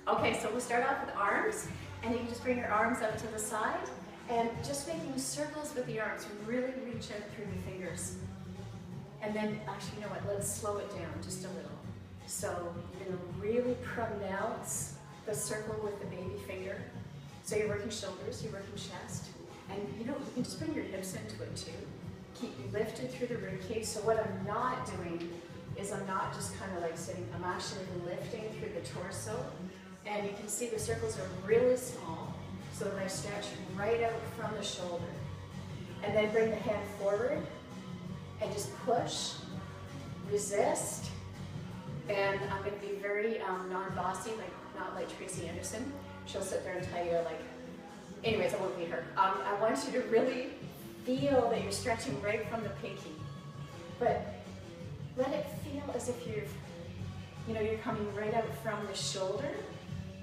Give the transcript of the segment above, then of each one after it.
Okay, so we'll start off with arms, and you can just bring your arms out to the side, and just making circles with the arms. Really reach out through the fingers. And then, actually, you know what, let's slow it down just a little. So you're gonna really pronounce the circle with the baby finger. So you're working shoulders, you're working chest, and you can just bring your hips into it too. Keep lifted through the rib cage. So what I'm not doing is I'm not just kind of like sitting, I'm actually lifting through the torso. And you can see the circles are really small, so that I stretch right out from the shoulder. And then bring the hand forward and just push, resist. And I'm going to be very non-bossy, like not like Tracy Anderson. She'll sit there and tell you like, anyways, I won't be her. I want you to really feel that you're stretching right from the pinky. But let it feel as if you're coming right out from the shoulder,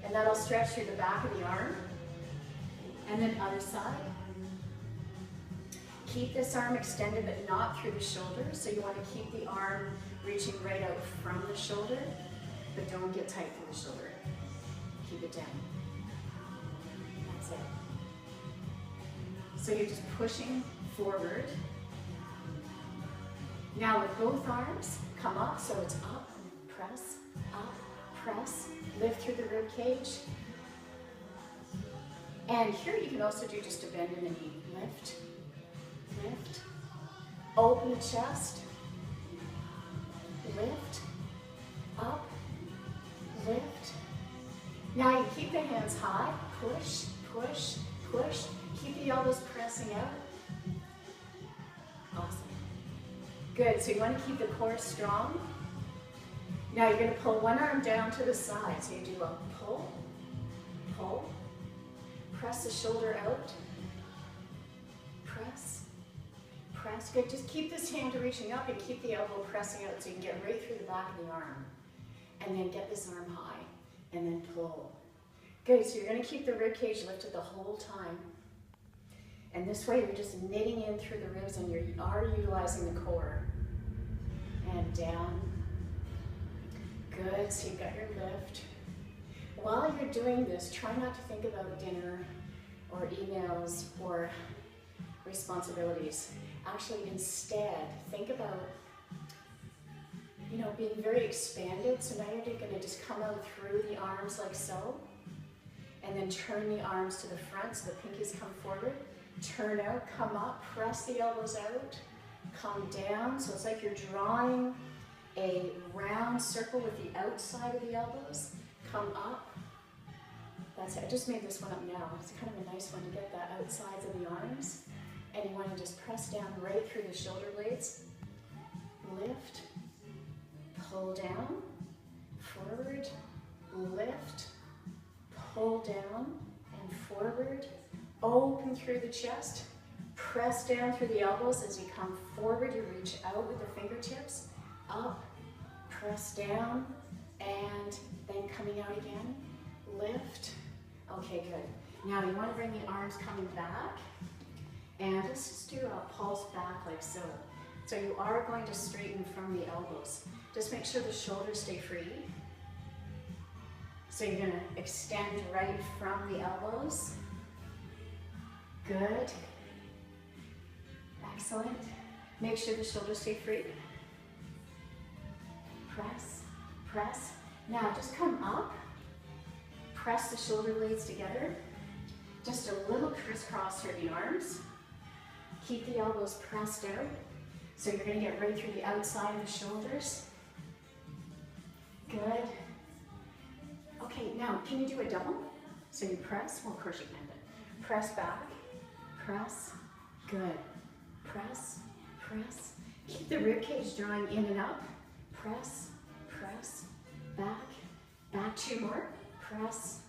and that'll stretch through the back of the arm. And then other side. Keep this arm extended but not through the shoulder. So you want to keep the arm reaching right out from the shoulder, but don't get tight through the shoulder. Keep it down. That's it. So you're just pushing forward. Now with both arms, come up, so it's up, press, lift through the rib cage. And here you can also do just a bend in the knee. Lift, lift, open the chest, lift, up, lift. Now you keep the hands high, push, push, push. Keep the elbows pressing out. Awesome. Good, so you want to keep the core strong. Now you're going to pull one arm down to the side. So you do a pull, pull, press the shoulder out, press, press. Good, just keep this hand reaching up and keep the elbow pressing out so you can get right through the back of the arm. And then get this arm high, and then pull. Good, so you're going to keep the rib cage lifted the whole time. And this way you're just knitting in through the ribs and you are utilizing the core. And down. Good, so you've got your lift. While you're doing this, try not to think about dinner or emails or responsibilities. Actually, instead, think about being very expanded. So now you're going to just come out through the arms like so. And then turn the arms to the front so the pinkies come forward. Turn out, come up, press the elbows out, come down. So it's like you're drawing a round circle with the outside of the elbows. Come up. That's it. I just made this one up now. It's kind of a nice one to get the outsides of the arms. And you want to just press down right through the shoulder blades. Lift, pull down, forward, lift, pull down, and forward. Open through the chest, press down through the elbows. As you come forward, you reach out with the fingertips, up, press down, and then coming out again, lift. Okay, good. Now you want to bring the arms coming back, and let's just do a pulse back like so. So you are going to straighten from the elbows. Just make sure the shoulders stay free. So you're going to extend right from the elbows. Good. Excellent. Make sure the shoulders stay free. Press, press. Now just come up. Press the shoulder blades together. Just a little crisscross through the arms. Keep the elbows pressed out. So you're going to get right through the outside of the shoulders. Good. Okay, now can you do a double? So you press, well of course you can, but press back. Press, good. Press, press. Keep the rib cage drawing in and up. Press, press, back, back, two more. Press.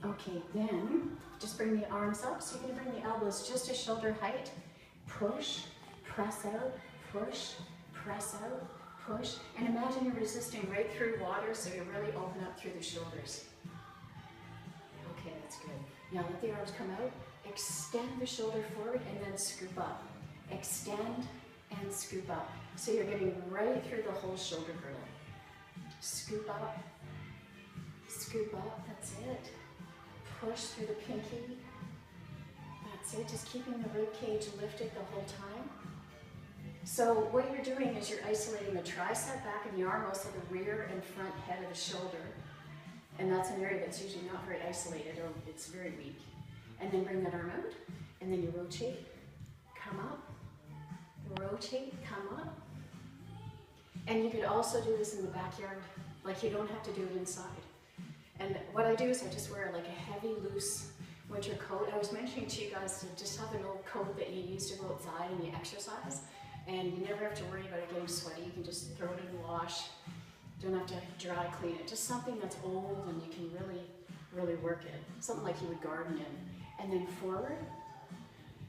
Okay, then just bring the arms up. So you're going to bring the elbows just to shoulder height. Push, press out, push, press out, push. And imagine you're resisting right through water, so you really open up through the shoulders. Okay, that's good. Now let the arms come out. Extend the shoulder forward and then scoop up. Extend and scoop up. So you're getting right through the whole shoulder girdle. Scoop up, scoop Scoop up, that's it. Push through the pinky. That's it, just keeping the rib cage lifted the whole time. So what you're doing is you're isolating the tricep, back of the arm, also the rear and front head of the shoulder. And that's an area that's usually not very isolated, or it's very weak. And then bring that arm out, and then you rotate, come up, rotate, come up. And you could also do this in the backyard, like you don't have to do it inside. And what I do is I just wear like a heavy, loose winter coat. I was mentioning to you guys to just have an old coat that you use to go outside and you exercise. And you never have to worry about it getting sweaty. You can just throw it in the wash. Don't have to dry clean it. Just something that's old and you can really, really work it. Something like you would garden in. And then forward.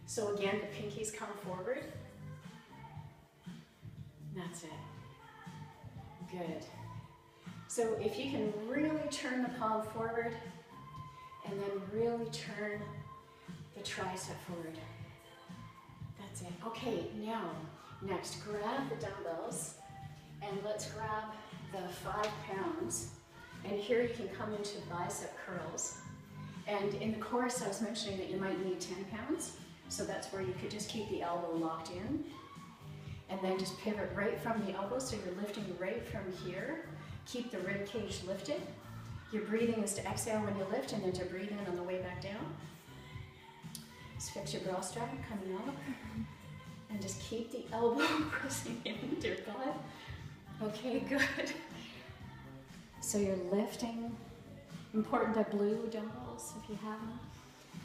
So again, the pinkies come forward. That's it. Good. So if you can really turn the palm forward and then really turn the tricep forward. That's it. Okay, now, next, grab the dumbbells and let's grab the 5 pounds. And here you can come into bicep curls. And in the course, I was mentioning that you might need 10 pounds. So that's where you could just keep the elbow locked in. And then just pivot right from the elbow, so you're lifting right from here. Keep the rib cage lifted. Your breathing is to exhale when you lift and then to breathe in on the way back down. Just fix your bra strap coming up. And just keep the elbow pressing into your butt. Okay, good. So you're lifting. Important the blue dumbbells if you have them.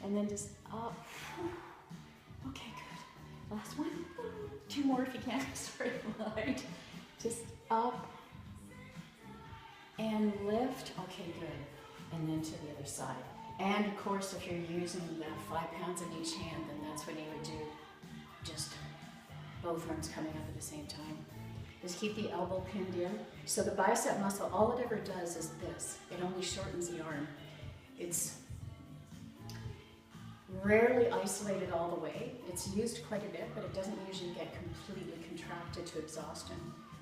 And then just up. Okay, good. Last one. 2 more if you can. Sorry, light. Just up and lift. Okay, good. And then to the other side. And of course, if you're using the 5 pounds in each hand, then that's when you would do just both arms coming up at the same time. Just keep the elbow pinned in. So the bicep muscle, all it ever does is this. It only shortens the arm. It's rarely isolated all the way. It's used quite a bit, but it doesn't usually get completely contracted to exhaustion.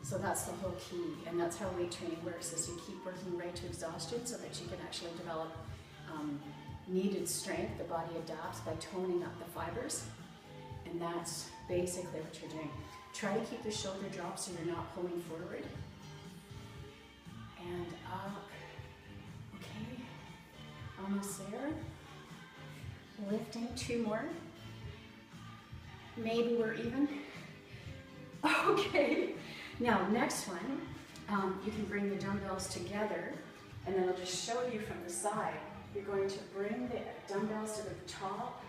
So that's the whole key, and that's how weight training works, is you keep working right to exhaustion so that you can actually develop needed strength. The body adapts by toning up the fibers, and that's basically what you're doing. Try to keep the shoulder drop so you're not pulling forward. And up. Okay, almost there. Lifting, 2 more. Maybe we're even. Okay, now next one, you can bring the dumbbells together, and then I'll just show you from the side. You're going to bring the dumbbells to the top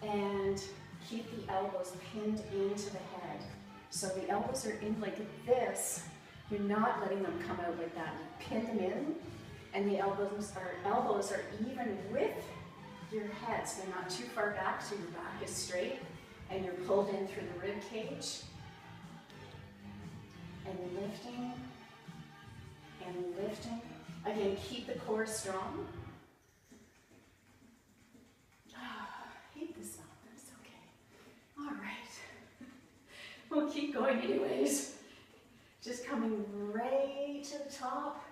and keep the elbows pinned into the head. So the elbows are in like this. You're not letting them come out like that. You pin them in, and the elbows are even with your head, so they're not too far back, so your back is straight, and you're pulled in through the rib cage. And lifting, and lifting. Again, keep the core strong. I hate this sound, but it's okay. All right. We'll keep going anyways. Just coming right to the top.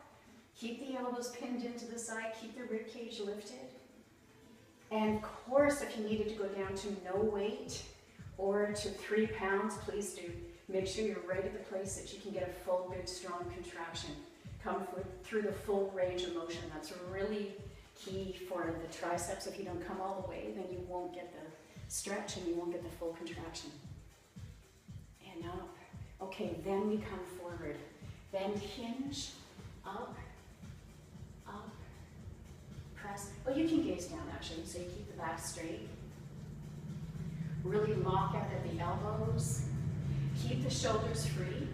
Keep the elbows pinned into the side. Keep the rib cage lifted. And of course, if you needed to go down to no weight or to 3 pounds, please do. Make sure you're right at the place that you can get a full, good, strong contraction. Come through the full range of motion. That's really key for the triceps. If you don't come all the way, then you won't get the stretch and you won't get the full contraction. And up. Okay, then we come forward. Then hinge, up, up, press. Oh, you can gaze down actually, so you keep the back straight. Really lock out at the elbows. Keep the shoulders free.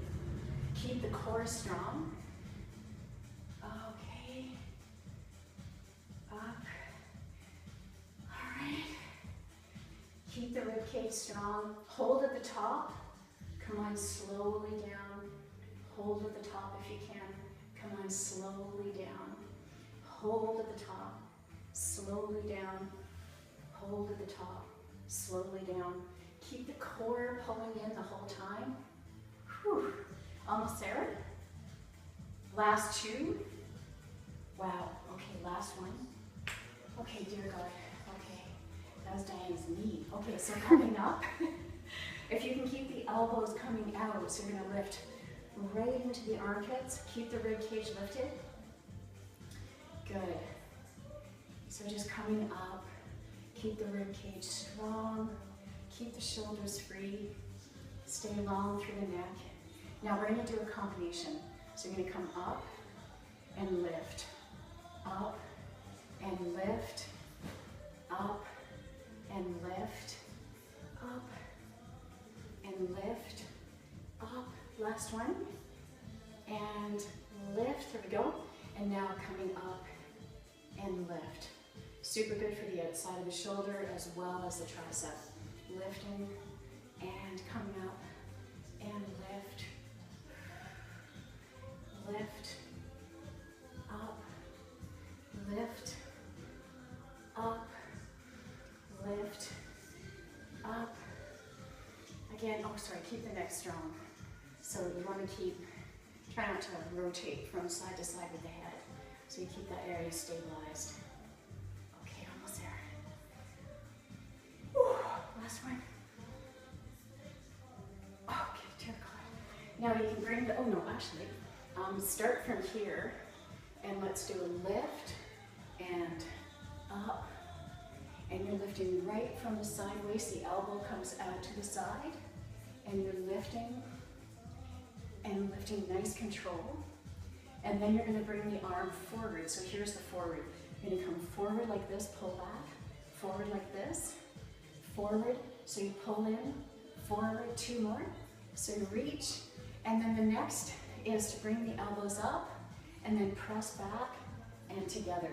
Keep the core strong. Okay. Up. All right. Keep the rib cage strong. Hold at the top. Come on, slowly down. Hold at the top if you can. Come on, slowly down. Hold at the top. Slowly down. Hold at the top. Slowly down. Keep the core pulling in the whole time. Whew. Almost there. Last 2. Wow, okay. last one. Okay, dear God. Okay, that was Diane's knee. Okay, so coming up, if you can keep the elbows coming out, so you're gonna lift right into the armpits, keep the rib cage lifted. Good. So just coming up, keep the rib cage strong, keep the shoulders free, stay long through the neck. Now we're gonna do a combination. So you're gonna come up and lift, up and lift, up and lift, up and lift, up. Last one. And lift, there we go. And now coming up and lift. Super good for the outside of the shoulder as well as the tricep. Lifting and coming up and lift, lift, up, lift, up, lift, up. Again, oh sorry, keep the neck strong. So you want to try not to rotate from side to side with the head. So you keep that area stabilized. Okay, almost there. Whew, last one. Okay, dear God. Now you can bring the, oh no, actually, start from here and let's do a lift and up. And you're lifting right from the side waist. The elbow comes out to the side and you're lifting and lifting nice control. And then you're gonna bring the arm forward. So here's the forward. You're gonna come forward like this, pull back, forward like this, forward. So you pull in, forward, 2 more. So you reach. And then the next is to bring the elbows up and then press back and together.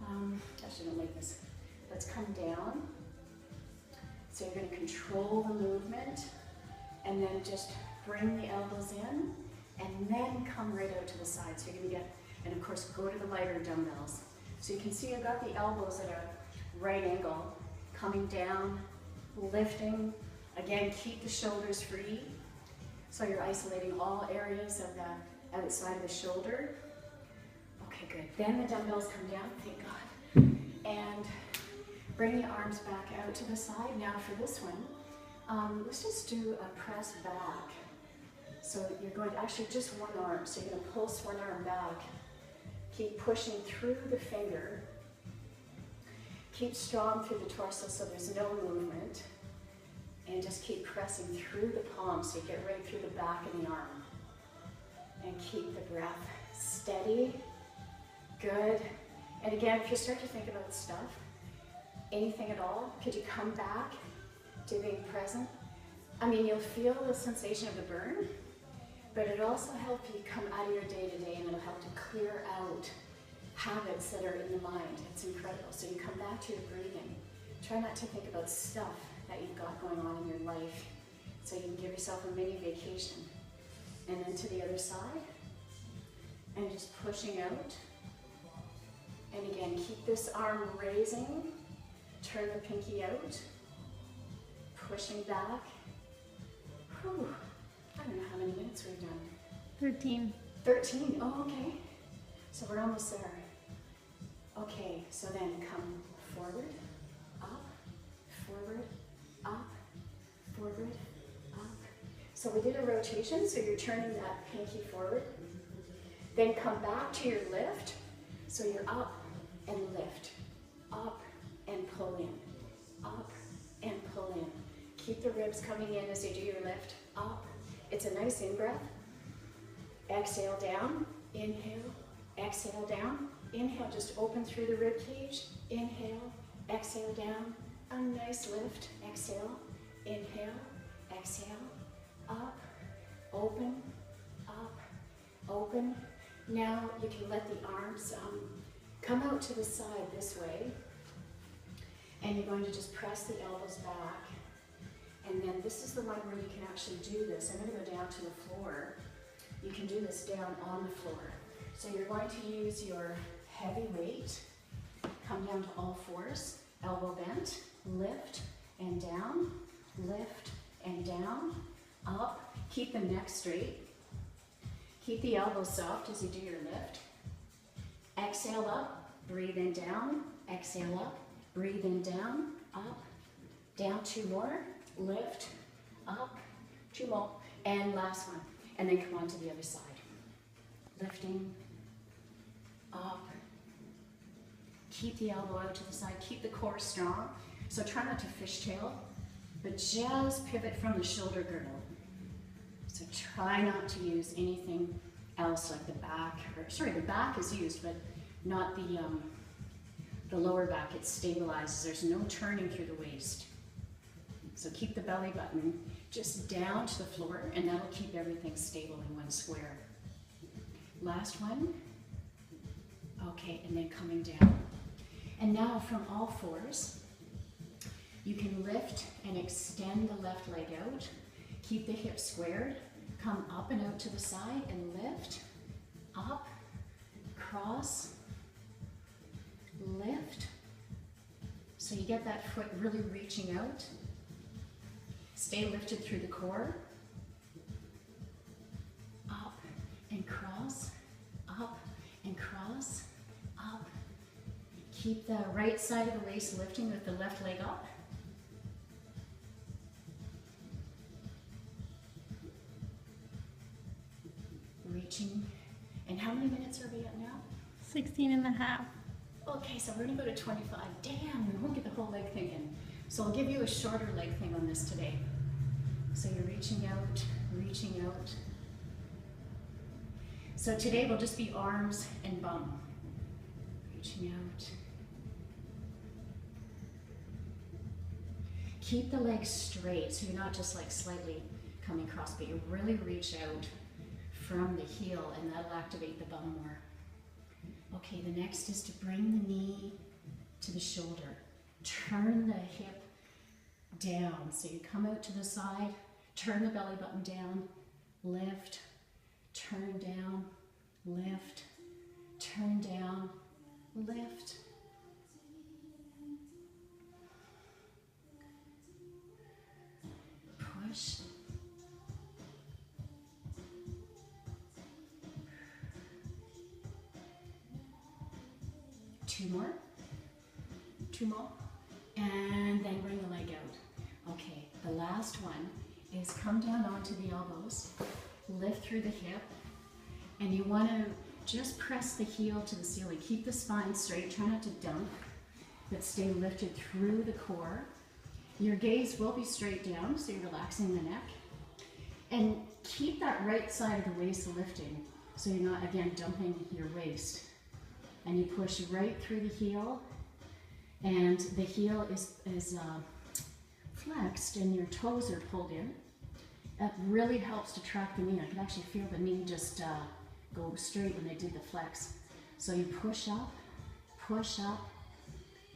I shouldn't like this. Let's come down. So you're gonna control the movement and then just bring the elbows in and then come right out to the side. So you're gonna get, and of course go to the lighter dumbbells. So you can see I've got the elbows at a right angle, coming down, lifting. Again, keep the shoulders free. So you're isolating all areas of the outside of the shoulder. Okay, good. Then the dumbbells come down, thank God. And bring the arms back out to the side. Now for this one, let's just do a press back. So you're going to actually just one arm. So you're going to pulse one arm back. Keep pushing through the finger. Keep strong through the torso so there's no movement. And just keep pressing through the palm so you get right through the back of the arm. And keep the breath steady. Good. And again, if you start to think about stuff, anything at all, could you come back to being present? I mean, you'll feel the sensation of the burn, but it'll also help you come out of your day-to-day and it'll help to clear out habits that are in the mind. It's incredible. So you come back to your breathing. Try not to think about stuff that you've got going on in your life so you can give yourself a mini vacation. And then to the other side, and just pushing out. And again, keep this arm raising. Turn the pinky out. Pushing back. Whew. I don't know how many minutes we've done. 13. 13, oh, okay. So we're almost there. Okay, so then come forward, up, forward, up, forward, up. So we did a rotation, so you're turning that pinky forward. Then come back to your lift. So you're up and lift, up and pull in, up and pull in. Keep the ribs coming in as you do your lift, up. It's a nice in-breath. Exhale down, inhale, exhale down. Inhale, just open through the rib cage. Inhale, exhale down. A nice lift, exhale, inhale, exhale, up, open, up, open. Now you can let the arms come out to the side this way. And you're going to just press the elbows back. And then this is the one where you can actually do this. I'm going to go down to the floor. You can do this down on the floor. So you're going to use your heavy weight. Come down to all fours. Elbow bent. Lift and down. Lift and down. Up. Keep the neck straight. Keep the elbows soft as you do your lift. Exhale up, breathe in down, exhale up, breathe in down, up, down, 2 more, lift, up, 2 more, and last one. And then come on to the other side. Lifting, up, keep the elbow out to the side, keep the core strong. So try not to fishtail, but just pivot from the shoulder girdle. So try not to use anything else like the back, or sorry, the back is used, but not the lower back. It stabilizes. There's no turning through the waist. So keep the belly button just down to the floor, and that'll keep everything stable in one square. Last one. Okay, and then coming down. And now from all fours, you can lift and extend the left leg out. Keep the hips squared. Come up and out to the side and lift, up, cross, lift. So you get that foot really reaching out. Stay lifted through the core. Up and cross, up and cross, up. Keep the right side of the waist lifting with the left leg up. Reaching. And how many minutes are we at now? 16 and a half. Okay, so we're gonna go to 25. Damn, we won't get the whole leg thing in. So I'll give you a shorter leg thing on this today. So you're reaching out, reaching out. So today will just be arms and bum. Reaching out. Keep the legs straight, so you're not just like slightly coming across, but you really reach out from the heel, and that'll activate the bum more. Okay, the next is to bring the knee to the shoulder. Turn the hip down. So you come out to the side, turn the belly button down, lift, turn down, lift, turn down, lift. Push. Two more, and then bring the leg out. Okay, the last one is come down onto the elbows, lift through the hip, and you want to just press the heel to the ceiling. Keep the spine straight, try not to dump, but stay lifted through the core. Your gaze will be straight down, so you're relaxing the neck. And keep that right side of the waist lifting, so you're not, again, dumping your waist. And you push right through the heel, and the heel is flexed and your toes are pulled in. That really helps to track the knee. I could actually feel the knee just go straight when I did the flex. So you push up, push up,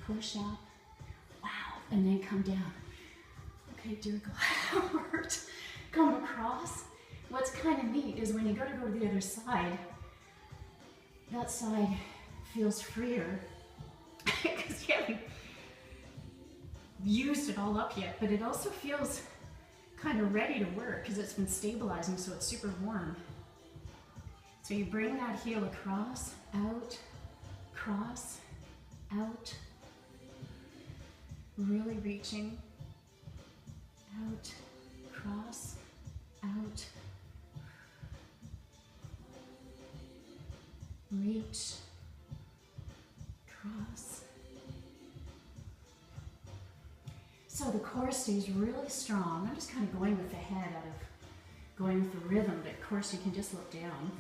push up, wow, and then come down. Okay, dear God, come across. What's kind of neat is when you go to the other side, that side feels freer because you haven't used it all up yet, but it also feels kind of ready to work because it's been stabilizing, so it's super warm. So you bring that heel across, out, cross, out, really reaching, out, cross, out, reach, cross. So the core stays really strong. I'm just kind of going with the head out of going with the rhythm, but of course you can just look down.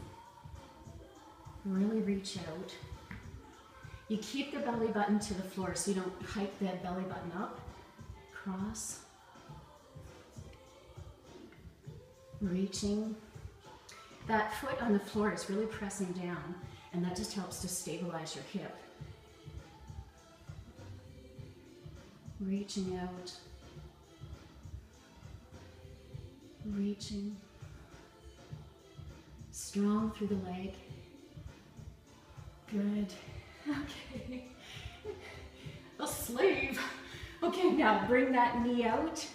Really reach out. You keep the belly button to the floor so you don't hike that belly button up. Cross. Reaching. That foot on the floor is really pressing down, and that just helps to stabilize your hip. Reaching out. Reaching. Strong through the leg. Good. Okay. A slave. Okay, now bring that knee out.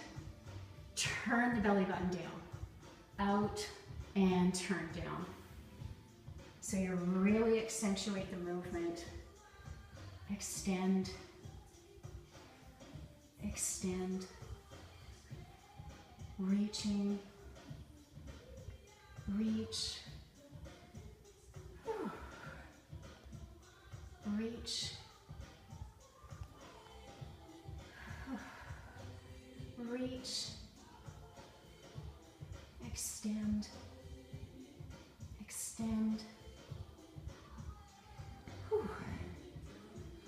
Turn the belly button down. Out and turn down. So you really accentuate the movement. Extend, extend, reaching, reach, reach, reach, extend, extend.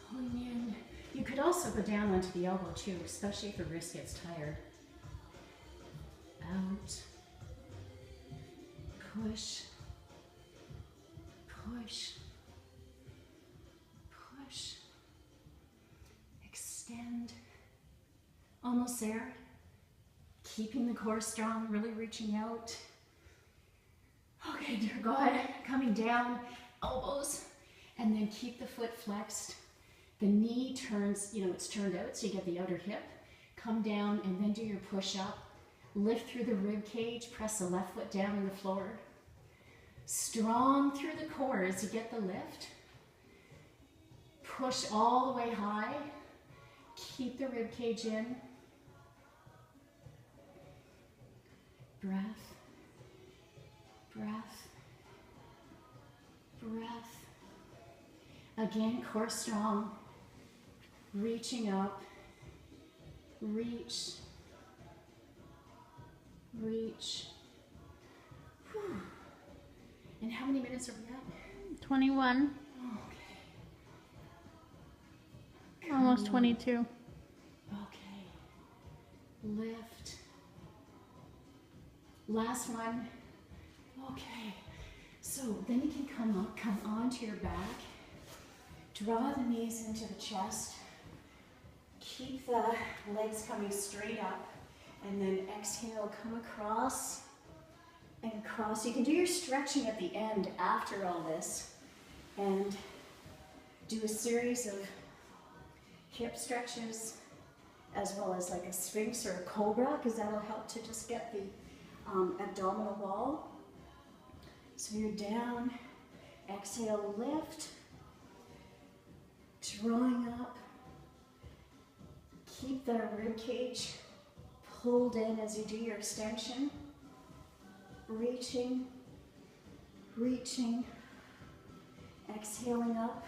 Pulling in. You could also go down onto the elbow too, especially if the wrist gets tired. Out. Push. Push. Push. Extend. Almost there. Keeping the core strong, really reaching out. Okay, dear God, coming down, elbows, and then keep the foot flexed. The knee turns, it's turned out, so you get the outer hip. Come down and then do your push-up. Lift through the rib cage, press the left foot down on the floor. Strong through the core as you get the lift. Push all the way high. Keep the rib cage in. Breath, breath, breath. Again, core strong. Reaching up. Reach. Reach. Whew. And how many minutes are we at? 21. Okay. Almost 22. Okay. Lift. Last one. Okay. So then you can come onto your back. Draw the knees into the chest. Keep the legs coming straight up. And then exhale, come across and across. You can do your stretching at the end after all this. And do a series of hip stretches as well as like a sphinx or a cobra, because that'll help to just get the abdominal wall. So you're down, exhale, lift, drawing up. Keep that rib cage pulled in as you do your extension. Reaching, reaching, exhaling up.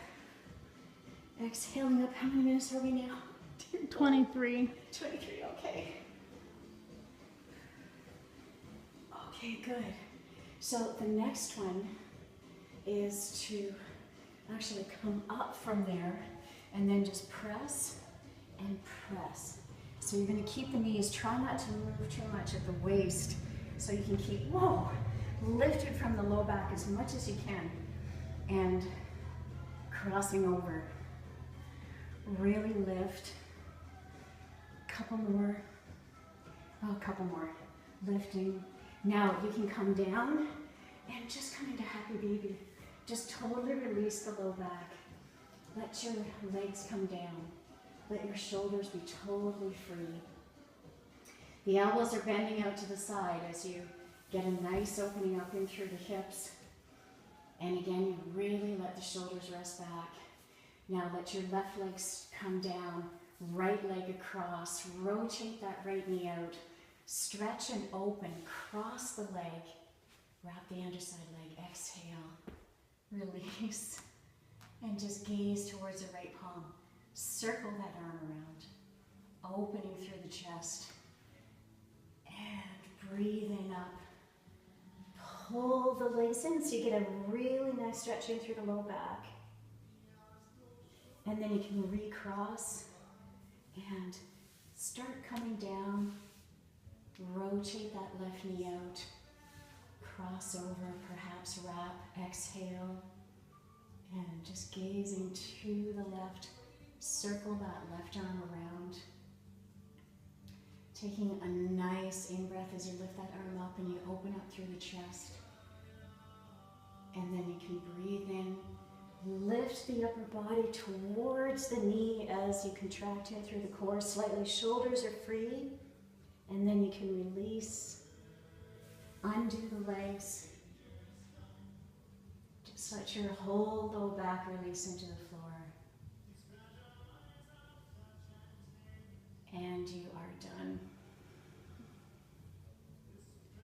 Exhaling up. How many minutes are we now? 23. 23, okay. Okay, good. So the next one is to actually come up from there and then just press and press. So you're going to keep the knees, try not to move too much at the waist so you can keep, lifted from the low back as much as you can and crossing over. Really lift. Couple more. Oh, a couple more. Lifting. Now you can come down and just come into happy baby. Just totally release the low back. Let your legs come down. Let your shoulders be totally free. The elbows are bending out to the side as you get a nice opening up in through the hips. And again, you really let the shoulders rest back. Now let your left leg come down, right leg across, rotate that right knee out, stretch and open, cross the leg, wrap the underside leg, exhale, release, and just gaze towards the right palm. Circle that arm around, opening through the chest, and breathing up. Pull the legs in so you get a really nice stretch in through the low back. And then you can recross and start coming down. Rotate that left knee out. Cross over, perhaps wrap, exhale. And just gazing to the left. Circle that left arm around. Taking a nice in-breath as you lift that arm up and you open up through the chest. And then you can breathe in. Lift the upper body towards the knee as you contract in through the core slightly. Shoulders are free. And then you can release. Undo the legs. Just let your whole low back release into the floor. And you are done.